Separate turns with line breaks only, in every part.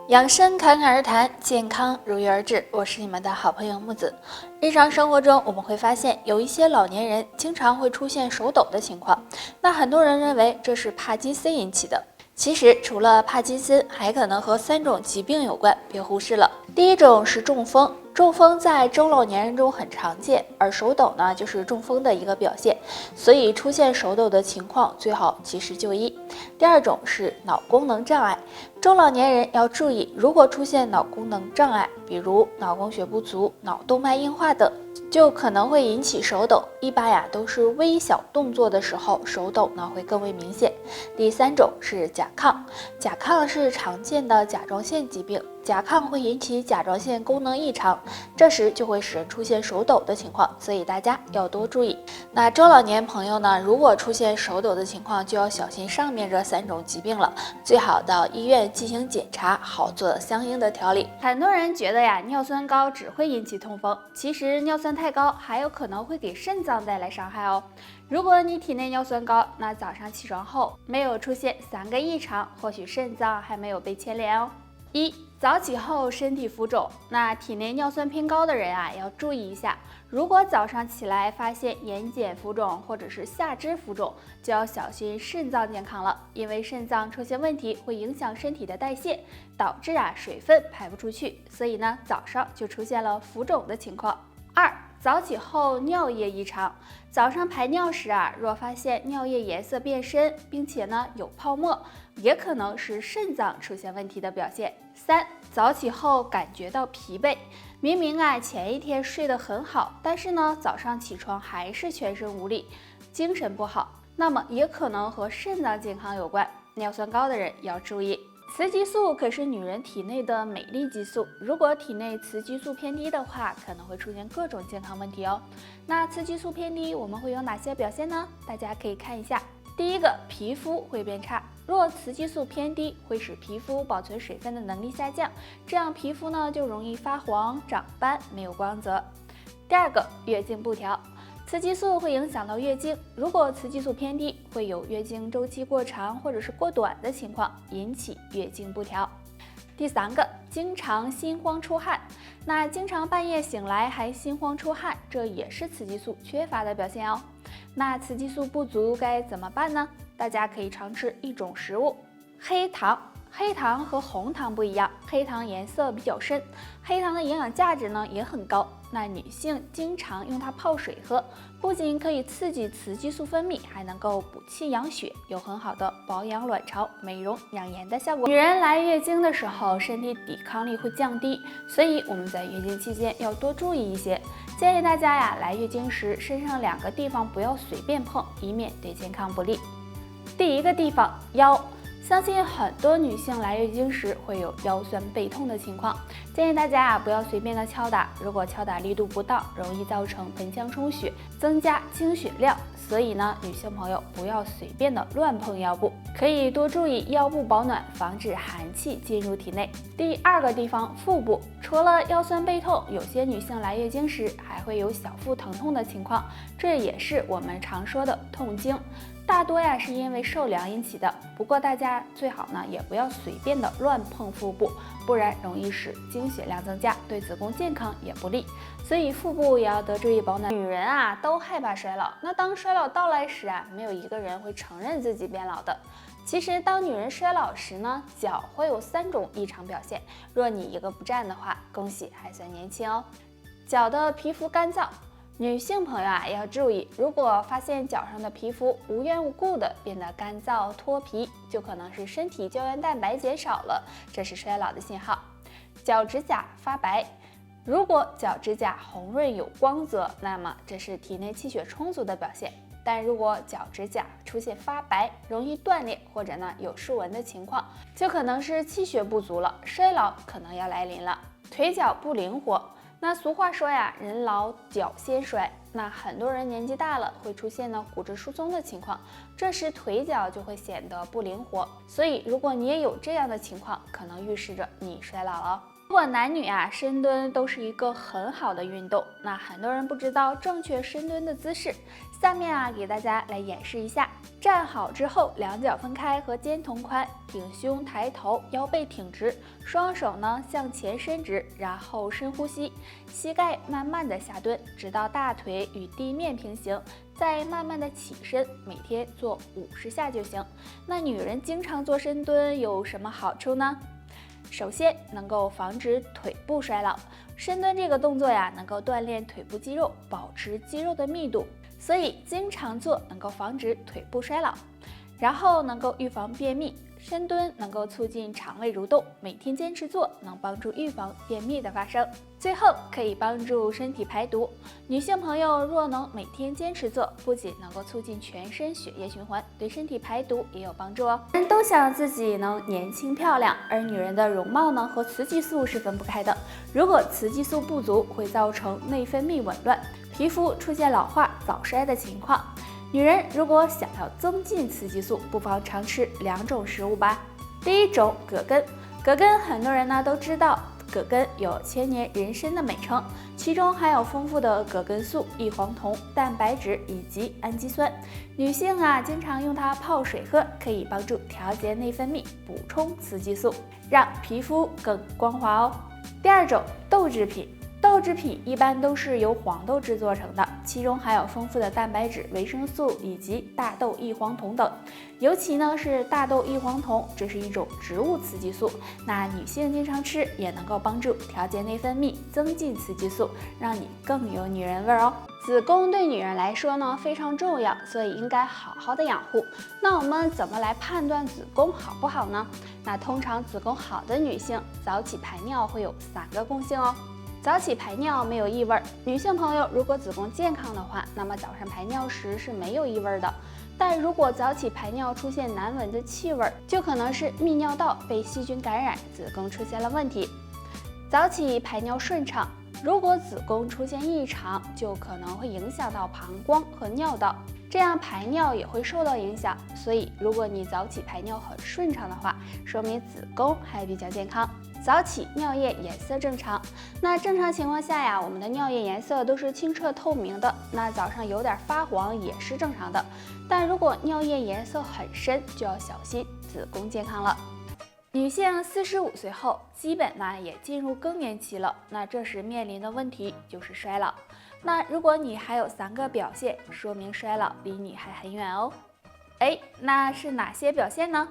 养生侃侃而谈，健康如约而至。我是你们的好朋友木子。日常生活中，我们会发现有一些老年人经常会出现手抖的情况。那很多人认为这是帕金森引起的，其实除了帕金森，还可能和3种疾病有关，别忽视了。第一种是中风。中风在中老年人中很常见，而手抖呢就是中风的一个表现，所以出现手抖的情况最好及时就医。第二种是脑功能障碍，中老年人要注意，如果出现脑功能障碍，比如脑供血不足、脑动脉硬化等，就可能会引起手抖。一般都是微小动作的时候，手抖呢会更为明显。第三种是甲亢，甲亢是常见的甲状腺疾病。甲亢会引起甲状腺功能异常，这时就会使人出现手抖的情况，所以大家要多注意。那中老年朋友呢，如果出现手抖的情况，就要小心上面这3种疾病了，最好到医院进行检查，好做相应的调理。很多人觉得尿酸高只会引起痛风，其实尿酸太高还有可能会给肾脏带来伤害哦。如果你体内尿酸高，那早上起床后没有出现3个异常，或许肾脏还没有被牵连哦。早起后身体浮肿，那体内尿酸偏高的人要注意一下。如果早上起来发现眼睑浮肿或者是下肢浮肿，就要小心肾脏健康了，因为肾脏出现问题会影响身体的代谢，导致水分排不出去，所以呢早上就出现了浮肿的情况。早起后尿液异常，早上排尿时若发现尿液颜色变深，并且呢有泡沫，也可能是肾脏出现问题的表现。早起后感觉到疲惫，明明前一天睡得很好，但是呢早上起床还是全身无力，精神不好，那么也可能和肾脏健康有关。尿酸高的人要注意。雌激素可是女人体内的美丽激素，如果体内雌激素偏低的话，可能会出现各种健康问题哦。那雌激素偏低我们会有哪些表现呢？大家可以看一下。第一个，皮肤会变差，若雌激素偏低，会使皮肤保存水分的能力下降，这样皮肤呢就容易发黄、长斑，没有光泽。第二个，月经不调。雌激素会影响到月经，如果雌激素偏低，会有月经周期过长或者是过短的情况，引起月经不调。第三个，经常心慌出汗，那经常半夜醒来还心慌出汗，这也是雌激素缺乏的表现哦。那雌激素不足该怎么办呢？大家可以常吃一种食物，黑糖。黑糖和红糖不一样，黑糖颜色比较深，黑糖的营养价值呢也很高。那女性经常用它泡水喝，不仅可以刺激雌激素分泌，还能够补气养血，有很好的保养卵巢、美容养颜的效果。女人来月经的时候，身体抵抗力会降低，所以我们在月经期间要多注意一些。建议大家来月经时，身上2个地方不要随便碰，以免对健康不利。第一个地方，腰。相信很多女性来月经时会有腰酸背痛的情况，建议大家不要随便的敲打，如果敲打力度不当，容易造成盆腔充血，增加经血量。所以呢，女性朋友不要随便的乱碰腰部，可以多注意腰部保暖，防止寒气进入体内。第2个地方，腹部。除了腰酸背痛，有些女性来月经时还会有小腹疼痛的情况，这也是我们常说的痛经。大多是因为受凉引起的，不过大家最好呢也不要随便的乱碰腹部，不然容易使经血量增加，对子宫健康也不利。所以腹部也要多注意保暖。女人都害怕衰老，那当衰老到来时没有一个人会承认自己变老的。其实当女人衰老时呢，脚会有3种异常表现，若你一个不占的话，恭喜还算年轻哦。脚的皮肤干燥。女性朋友要注意，如果发现脚上的皮肤无缘无故的变得干燥脱皮，就可能是身体胶原蛋白减少了，这是衰老的信号。脚指甲发白，如果脚指甲红润有光泽，那么这是体内气血充足的表现。但如果脚指甲出现发白、容易断裂或者有竖纹的情况，就可能是气血不足了，衰老可能要来临了。腿脚不灵活。那俗话说人老脚先衰，那很多人年纪大了会出现骨质疏松的情况，这时腿脚就会显得不灵活。所以如果你也有这样的情况，可能预示着你衰老了。如果男女深蹲都是一个很好的运动，那很多人不知道正确深蹲的姿势。下面啊，给大家来演示一下。站好之后，两脚分开和肩同宽，挺胸抬头，腰背挺直，双手呢向前伸直，然后深呼吸，膝盖慢慢的下蹲，直到大腿与地面平行，再慢慢的起身，每天做50下就行。那女人经常做深蹲有什么好处呢？首先能够防止腿部衰老，深蹲这个动作呀，能够锻炼腿部肌肉，保持肌肉的密度，所以经常做能够防止腿部衰老，然后能够预防便秘。深蹲能够促进肠胃蠕动，每天坚持做能帮助预防便秘的发生。最后可以帮助身体排毒，女性朋友若能每天坚持做，不仅能够促进全身血液循环，对身体排毒也有帮助哦。人都想自己能年轻漂亮，而女人的容貌呢和雌激素是分不开的。如果雌激素不足，会造成内分泌紊乱，皮肤出现老化、早衰的情况。女人如果想要增进雌激素，不妨常吃2种食物吧。第一种，葛根。葛根很多人呢都知道，葛根有千年人参的美称，其中含有丰富的葛根素、异黄酮、蛋白质以及氨基酸。女性啊经常用它泡水喝，可以帮助调节内分泌，补充雌激素，让皮肤更光滑哦。第二种，豆制品。豆制品一般都是由黄豆制作成的，其中含有丰富的蛋白质、维生素以及大豆异黄酮等。尤其呢是大豆异黄酮，这是一种植物雌激素，那女性经常吃也能够帮助调节内分泌，增进雌激素，让你更有女人味哦。子宫对女人来说呢非常重要，所以应该好好的养护。那我们怎么来判断子宫好不好呢？那通常子宫好的女性早起排尿会有3个共性哦。早起排尿没有异味，女性朋友如果子宫健康的话，那么早上排尿时是没有异味的。但如果早起排尿出现难闻的气味，就可能是泌尿道被细菌感染，子宫出现了问题。早起排尿顺畅，如果子宫出现异常，就可能会影响到膀胱和尿道，这样排尿也会受到影响。所以如果你早起排尿很顺畅的话，说明子宫还比较健康。早起尿液颜色正常，那正常情况下呀，我们的尿液颜色都是清澈透明的，那早上有点发黄也是正常的。但如果尿液颜色很深，就要小心子宫健康了。女性45岁后，基本呢也进入更年期了，那这时面临的问题就是衰老。那如果你还有3个表现，说明衰老离你还很远哦。那是哪些表现呢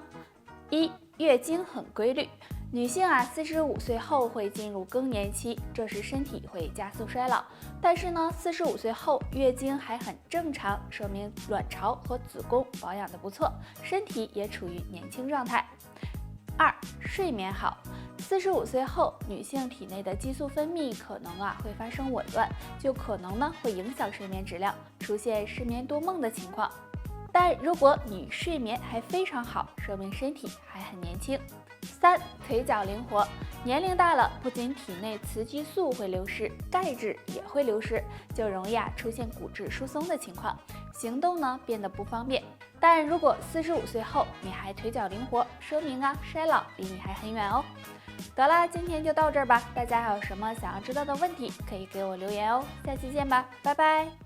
？1. 月经很规律。女性啊，45岁后会进入更年期，这时身体会加速衰老。但是呢，45岁后月经还很正常，说明卵巢和子宫保养的不错，身体也处于年轻状态。2. 睡眠好。45岁后，女性体内的激素分泌可能会发生紊乱，就可能呢会影响睡眠质量，出现失眠多梦的情况。但如果你睡眠还非常好，说明身体还很年轻。3. 腿脚灵活。年龄大了，不仅体内雌激素会流失，钙质也会流失，就容易出现骨质疏松的情况，行动呢变得不方便。但如果45岁后你还腿脚灵活，说明衰老离你还很远哦。得了，今天就到这儿吧，大家还有什么想要知道的问题，可以给我留言哦。下期见吧，拜拜。